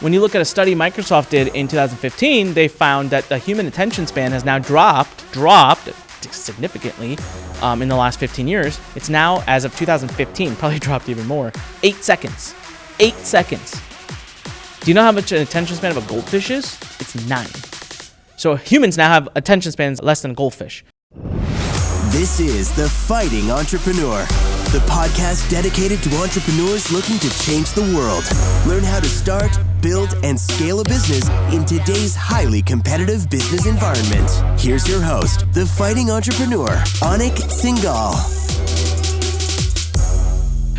when you look at a study Microsoft did in 2015, they found that the human attention span has now dropped significantly in the last 15 years. It's now, as of 2015, probably dropped even more, 8 seconds. 8 seconds. Do you know how much an attention span of a goldfish is? It's 9. So humans now have attention spans less than a goldfish. This is The Fighting Entrepreneur, the podcast dedicated to entrepreneurs looking to change the world. Learn how to start, build, and scale a business in today's highly competitive business environment. Here's your host, The Fighting Entrepreneur, Anik Singal.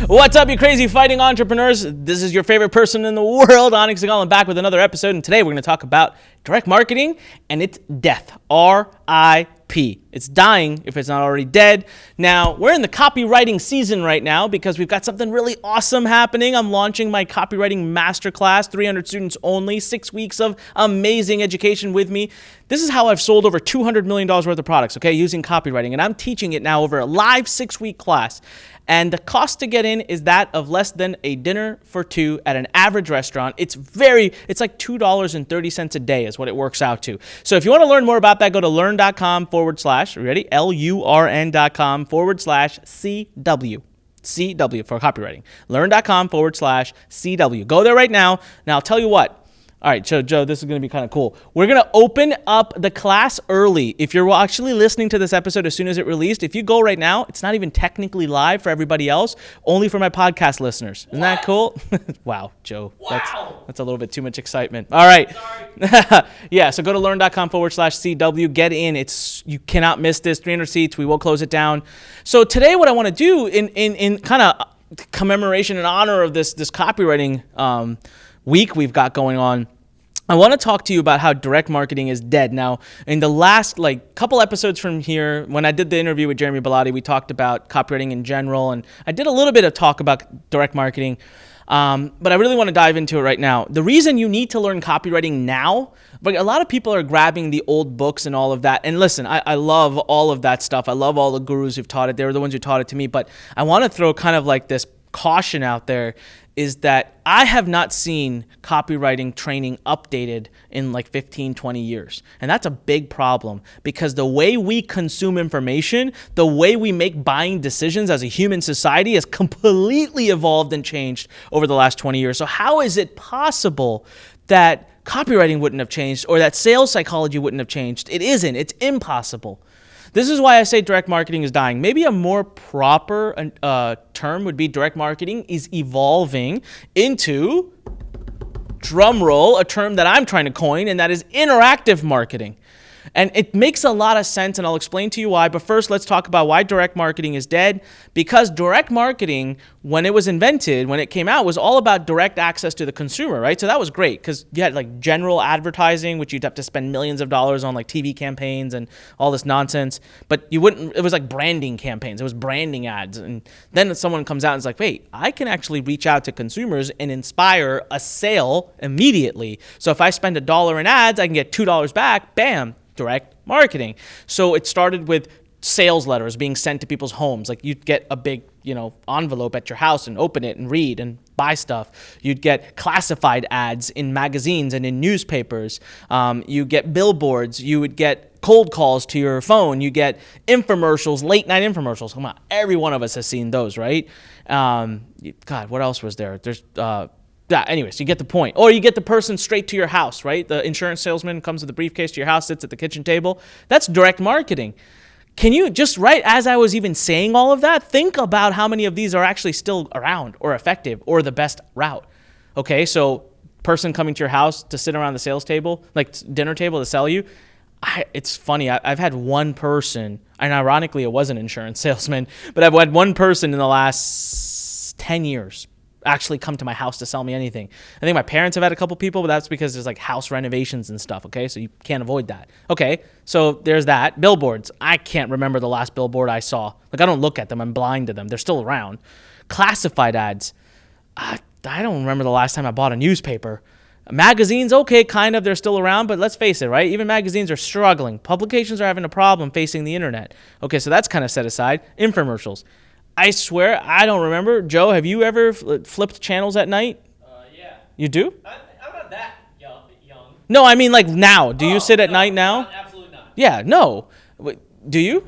What's up, you crazy fighting entrepreneurs? This is your favorite person in the world, Anik Singal. I'm back with another episode, and today we're going to talk about direct marketing and its death. R.I.P. It's dying if it's not already dead. Now, we're in the copywriting season right now because we've got something really awesome happening. I'm launching my copywriting masterclass, 300 students only, 6 weeks of amazing education with me. This is how I've sold over $200 million worth of products, okay, using copywriting, and I'm teaching it now over a live 6-week class. And the cost to get in is that of less than a dinner for two at an average restaurant. It's like $2.30 a day is what it works out to. So if you want to learn more about that, go to learn.com/, LURN.com/CW. CW for copywriting. Learn.com/CW. Go there right now. Now I'll tell you what. All right, so Joe, this is going to be kind of cool. We're going to open up the class early. If you're actually listening to this episode as soon as it released, if you go right now, it's not even technically live for everybody else, only for my podcast listeners. Isn't that cool? Wow, Joe, that's a little bit too much excitement. All right. Yeah, so go to learn.com/CW. Get in. You cannot miss this. 300 seats. We will close it down. So today what I want to do in kind of commemoration and honor of this copywriting week we've got going on, I want to talk to you about how direct marketing is dead. Now, in the last couple episodes from here, when I did the interview with Jeremy Bellotti, we talked about copywriting in general, and I did a little bit of talk about direct marketing, but I really want to dive into it right now. The reason you need to learn copywriting now, but a lot of people are grabbing the old books and all of that, and listen, I love all of that stuff. I love all the gurus who've taught it. They were the ones who taught it to me, but I want to throw kind of like this caution out there is that I have not seen copywriting training updated in 15, 20 years. And that's a big problem because the way we consume information, the way we make buying decisions as a human society has completely evolved and changed over the last 20 years. So how is it possible that copywriting wouldn't have changed or that sales psychology wouldn't have changed? It isn't. It's impossible. This is why I say direct marketing is dying. Maybe a more proper term would be direct marketing is evolving into, drumroll, a term that I'm trying to coin, and that is interactive marketing. And it makes a lot of sense, and I'll explain to you why. But first, let's talk about why direct marketing is dead. Because direct marketing, when it was invented, when it came out, was all about direct access to the consumer, right? So that was great because you had general advertising, which you'd have to spend millions of dollars on TV campaigns and all this nonsense. But you wouldn't, it was like branding campaigns. It was branding ads. And then someone comes out and is like, wait, I can actually reach out to consumers and inspire a sale immediately. So if I spend $1 in ads, I can get $2 back, bam. Direct marketing. So it started with sales letters being sent to people's homes. You'd get a big, envelope at your house and open it and read and buy stuff. You'd get classified ads in magazines and in newspapers. You get billboards. You would get cold calls to your phone. You get infomercials, late night infomercials. Come on, every one of us has seen those, right? God, what else was there? There's yeah, anyways, you get the point. Or you get the person straight to your house, right? The insurance salesman comes with a briefcase to your house, sits at the kitchen table. That's direct marketing. Can you just, right as I was even saying all of that, think about how many of these are actually still around or effective or the best route? Okay, so person coming to your house to sit around the sales table, dinner table to sell you. It's funny. I've had one person, and ironically it was an insurance salesman, but I've had one person in the last 10 years actually come to my house to sell me anything. I think my parents have had a couple people, but that's because there's house renovations and stuff, okay? So you can't avoid that. Okay, so there's that. Billboards. I can't remember the last billboard I saw. I don't look at them. I'm blind to them. They're still around. Classified ads. I don't remember the last time I bought a newspaper. Magazines, okay, kind of. They're still around, but let's face it, right? Even magazines are struggling. Publications are having a problem facing the internet. Okay, so that's kind of set aside. Infomercials. I swear, I don't remember. Joe, have you ever flipped channels at night? Yeah. You do? I'm not not that young. No, I mean like now. Do you sit at night now? Absolutely not. Yeah, no. Do you?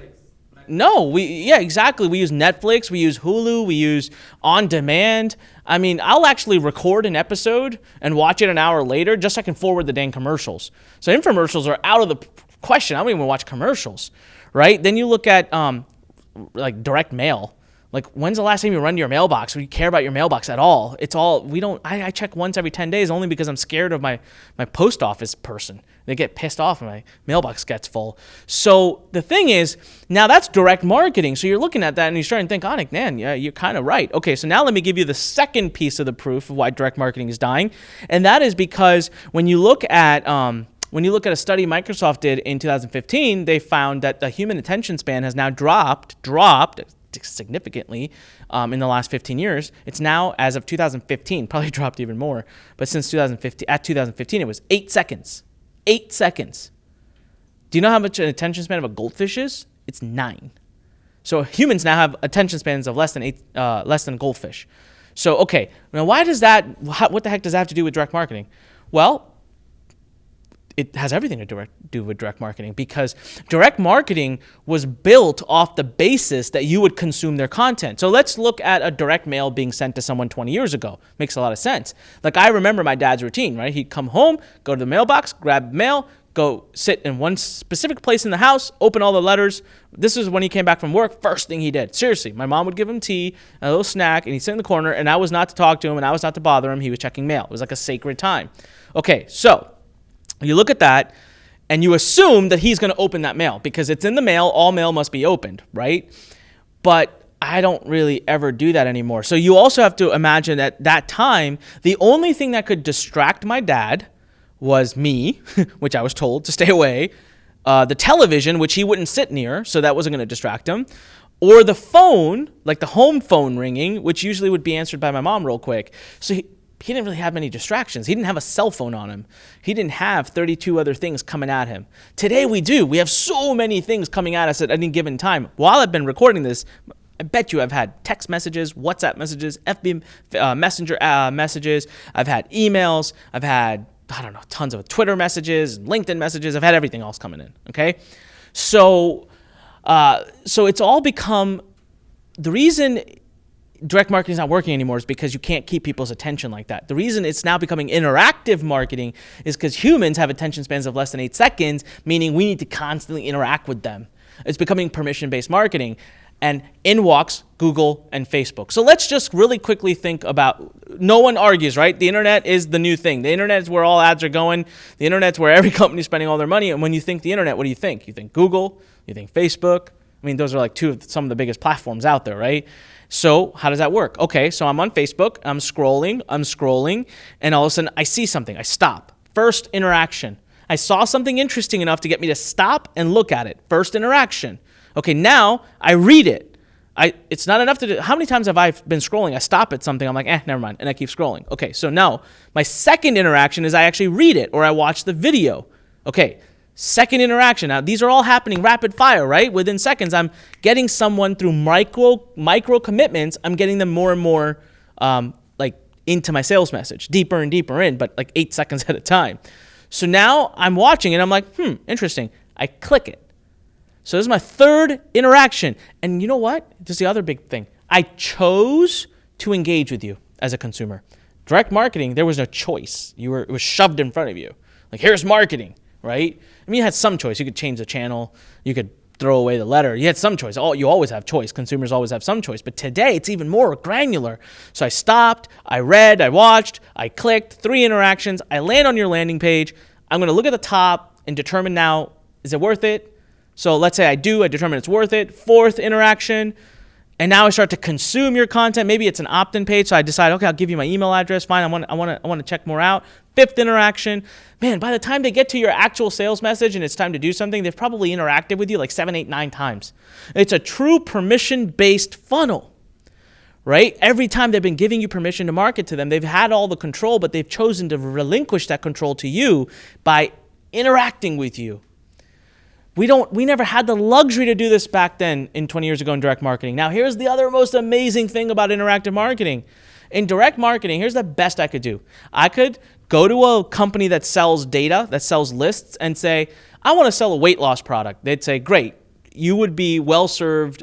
No, exactly. We use Netflix, we use Hulu, we use on demand. I mean, I'll actually record an episode and watch it an hour later just so I can forward the dang commercials. So infomercials are out of the question. I don't even watch commercials, right? Then you look at like direct mail. Like, when's the last time you run to your mailbox? Or you care about your mailbox at all? I check once every 10 days only because I'm scared of my post office person. They get pissed off when my mailbox gets full. So the thing is, now that's direct marketing. So you're looking at that and you're starting to think, Anik, man, yeah, you're kind of right. Okay, so now let me give you the second piece of the proof of why direct marketing is dying. And that is because when you look at a study Microsoft did in 2015, they found that the human attention span has now dropped significantly in the last 15 years. It's now, as of 2015, probably dropped even more, but since 2015, it was 8 seconds. 8 seconds. Do you know how much an attention span of a goldfish is? It's 9. So humans now have attention spans of less than goldfish. So, okay, now what the heck does that have to do with direct marketing? Well, it has everything to do with direct marketing, because direct marketing was built off the basis that you would consume their content. So let's look at a direct mail being sent to someone 20 years ago. Makes a lot of sense. Like, I remember my dad's routine, right? He'd come home, go to the mailbox, grab mail, go sit in one specific place in the house, open all the letters. This is when he came back from work, first thing he did. Seriously, my mom would give him tea, a little snack, and he'd sit in the corner, and I was not to talk to him, and I was not to bother him. He was checking mail. It was like a sacred time. Okay, so you look at that and you assume that he's going to open that mail because it's in the mail. All mail must be opened, right? But I don't really ever do that anymore. So you also have to imagine that that time, the only thing that could distract my dad was me, which I was told to stay away, the television, which he wouldn't sit near, so that wasn't going to distract him, or the phone, like the home phone ringing, which usually would be answered by my mom real quick. So he didn't really have many distractions. He didn't have a cell phone on him. He didn't have 32 other things coming at him. Today we do. We have so many things coming at us at any given time. While I've been recording this, I bet you I've had text messages, WhatsApp messages, FB Messenger messages. I've had emails. I've had, tons of Twitter messages, LinkedIn messages. I've had everything else coming in, okay? So it's all become, the reason direct marketing is not working anymore is because you can't keep people's attention like that. The reason it's now becoming interactive marketing is because humans have attention spans of less than 8 seconds, meaning we need to constantly interact with them. It's becoming permission-based marketing, and in walks Google and Facebook. So let's just really quickly think about, no one argues, right? The internet is the new thing. The internet is where all ads are going. The internet's where every company is spending all their money. And when you think the internet, what do you think? You think Google, you think Facebook. I mean, those are like some of the biggest platforms out there, right? So how does that work? Okay, so I'm on Facebook, I'm scrolling, and all of a sudden I see something, I stop. First interaction. I saw something interesting enough to get me to stop and look at it. First interaction. Okay, now I read it. It's not enough to do. How many times have I been scrolling? I stop at something, I'm like, never mind, and I keep scrolling. Okay, so now my second interaction is I actually read it or I watch the video. Okay, second interaction. Now, these are all happening rapid fire, right? Within seconds, I'm getting someone through micro commitments. I'm getting them more and more into my sales message, deeper and deeper in, but like 8 seconds at a time. So now I'm watching and I'm like, interesting. I click it. So this is my third interaction. And you know what? This is the other big thing. I chose to engage with you as a consumer. Direct marketing, there was no choice. It was shoved in front of you. Like, here's marketing, right? I mean, you had some choice. You could change the channel. You could throw away the letter. You had some choice. You always have choice. Consumers always have some choice. But today, it's even more granular. So I stopped, I read, I watched, I clicked, 3 interactions. I land on your landing page. I'm going to look at the top and determine now, is it worth it? So let's say I determine it's worth it. 4th interaction. And now I start to consume your content. Maybe it's an opt-in page. So I decide, okay, I'll give you my email address. Fine, I want to check more out. 5th interaction. Man, by the time they get to your actual sales message and it's time to do something, they've probably interacted with you like 7, 8, 9 times. It's a true permission-based funnel, right? Every time they've been giving you permission to market to them, they've had all the control, but they've chosen to relinquish that control to you by interacting with you. We never had the luxury to do this back then in 20 years ago in direct marketing. Now, here's the other most amazing thing about interactive marketing. In direct marketing, here's the best I could do. I could go to a company that sells data, that sells lists, and say, I want to sell a weight loss product. They'd say, great, you would be well served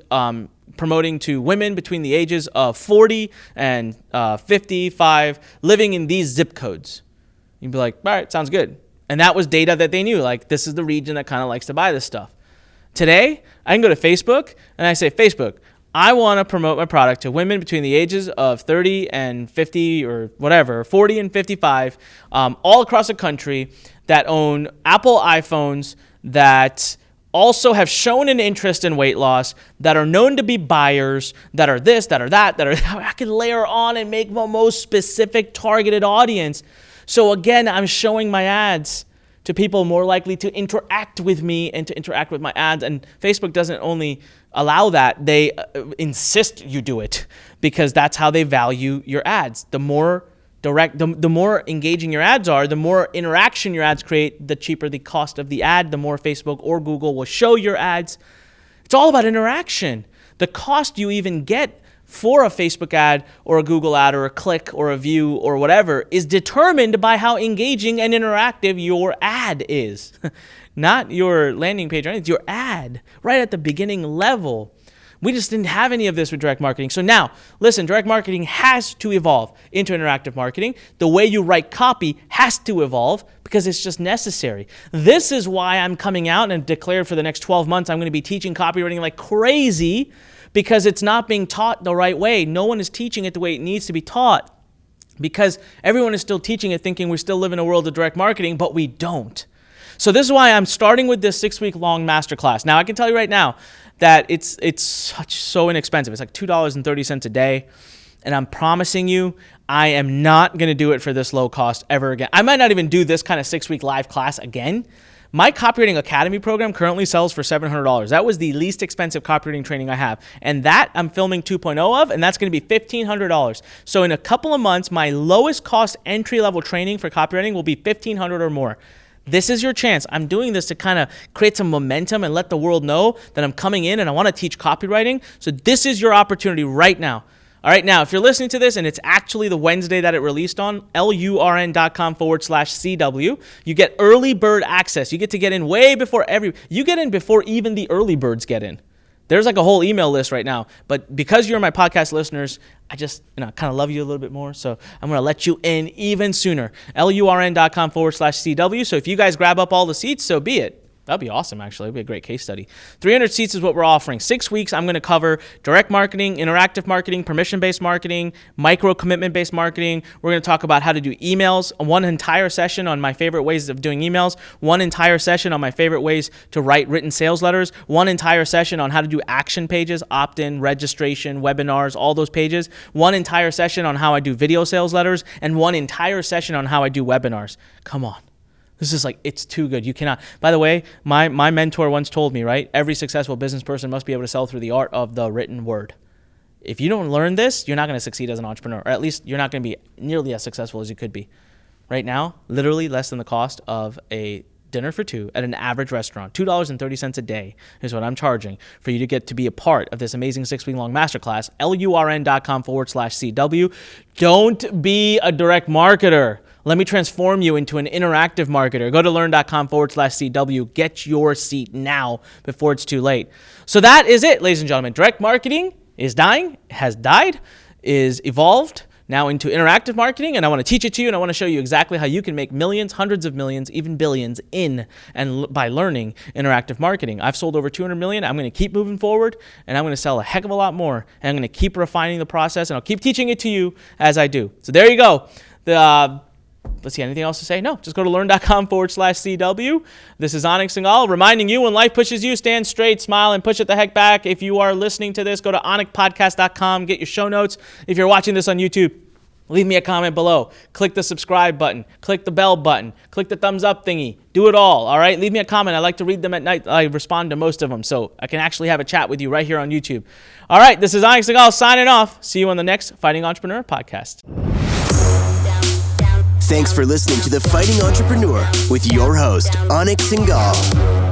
promoting to women between the ages of 40 and 55 living in these zip codes. You'd be like, all right, sounds good. And that was data that they knew. Like, this is the region that kind of likes to buy this stuff. Today, I can go to Facebook and I say, Facebook, I want to promote my product to women between the ages of 30 and 50 or whatever, 40 and 55, all across the country that own Apple iPhones, that also have shown an interest in weight loss, that are known to be buyers, that are this, that are that, I can layer on and make the most specific targeted audience. So again, I'm showing my ads to people more likely to interact with me and to interact with my ads. And Facebook doesn't only allow that, they insist you do it because that's how they value your ads. The more direct, the more engaging your ads are, the more interaction your ads create, the cheaper the cost of the ad, the more Facebook or Google will show your ads. It's all about interaction. The cost you even get for a Facebook ad or a Google ad or a click or a view or whatever is determined by how engaging and interactive your ad is. Not your landing page or anything, it's your ad right at the beginning level. We just didn't have any of this with direct marketing. So now, listen, direct marketing has to evolve into interactive marketing. The way you write copy has to evolve because it's just necessary. This is why I'm coming out and declared for the next 12 months I'm going to be teaching copywriting like crazy, because it's not being taught the right way. No one is teaching it the way it needs to be taught because everyone is still teaching it thinking we still live in a world of direct marketing, but we don't. So this is why I'm starting with this 6-week-long masterclass. Now, I can tell you right now that it's so inexpensive. It's like $2.30 a day, and I'm promising you I am not going to do it for this low cost ever again. I might not even do this kind of 6-week live class again. My Copywriting Academy program currently sells for $700. That was the least expensive copywriting training I have. And that I'm filming 2.0 of, and that's going to be $1,500. So in a couple of months, my lowest cost entry-level training for copywriting will be $1,500 or more. This is your chance. I'm doing this to kind of create some momentum and let the world know that I'm coming in and I want to teach copywriting. So this is your opportunity right now. All right, now, if you're listening to this and it's actually the Wednesday that it released on, lurn.com/CW, you get early bird access. You get to get in way before you get in before even the early birds get in. There's like a whole email list right now. But because you're my podcast listeners, I just kind of love you a little bit more. So I'm going to let you in even sooner. lurn.com/CW. So if you guys grab up all the seats, so be it. That'd be awesome, actually. It'd be a great case study. 300 seats is what we're offering. 6 weeks, I'm going to cover direct marketing, interactive marketing, permission-based marketing, micro-commitment-based marketing. We're going to talk about how to do emails, one entire session on my favorite ways of doing emails, one entire session on my favorite ways to write written sales letters, one entire session on how to do action pages, opt-in, registration, webinars, all those pages, one entire session on how I do video sales letters, and one entire session on how I do webinars. Come on. This is like, it's too good. You cannot. By the way, my mentor once told me, right? Every successful business person must be able to sell through the art of the written word. If you don't learn this, you're not going to succeed as an entrepreneur, or at least you're not going to be nearly as successful as you could be. Right now, literally less than the cost of a dinner for two at an average restaurant. $2.30 a day is what I'm charging for you to get to be a part of this amazing 6-week-long masterclass. lurn.com/CW. Don't be a direct marketer. Let me transform you into an interactive marketer. Go to lurn.com/CW. Get your seat now before it's too late. So that is it, ladies and gentlemen. Direct marketing is dying, has died, is evolved now into interactive marketing, and I want to teach it to you, and I want to show you exactly how you can make millions, hundreds of millions, even billions by learning interactive marketing. I've sold over 200 million. I'm going to keep moving forward, and I'm going to sell a heck of a lot more, and I'm going to keep refining the process, and I'll keep teaching it to you as I do. So there you go. Let's see, anything else to say? No, just go to lurn.com/CW. This is Anik Singal reminding you, when life pushes you, stand straight, smile, and push it the heck back. If you are listening to this, go to Anikpodcast.com, get your show notes. If you're watching this on YouTube, leave me a comment below. Click the subscribe button. Click the bell button. Click the thumbs up thingy. Do it all right? Leave me a comment. I like to read them at night. I respond to most of them, so I can actually have a chat with you right here on YouTube. All right, this is Anik Singal signing off. See you on the next Fighting Entrepreneur podcast. Thanks for listening to The Fighting Entrepreneur with your host, Anik Singal.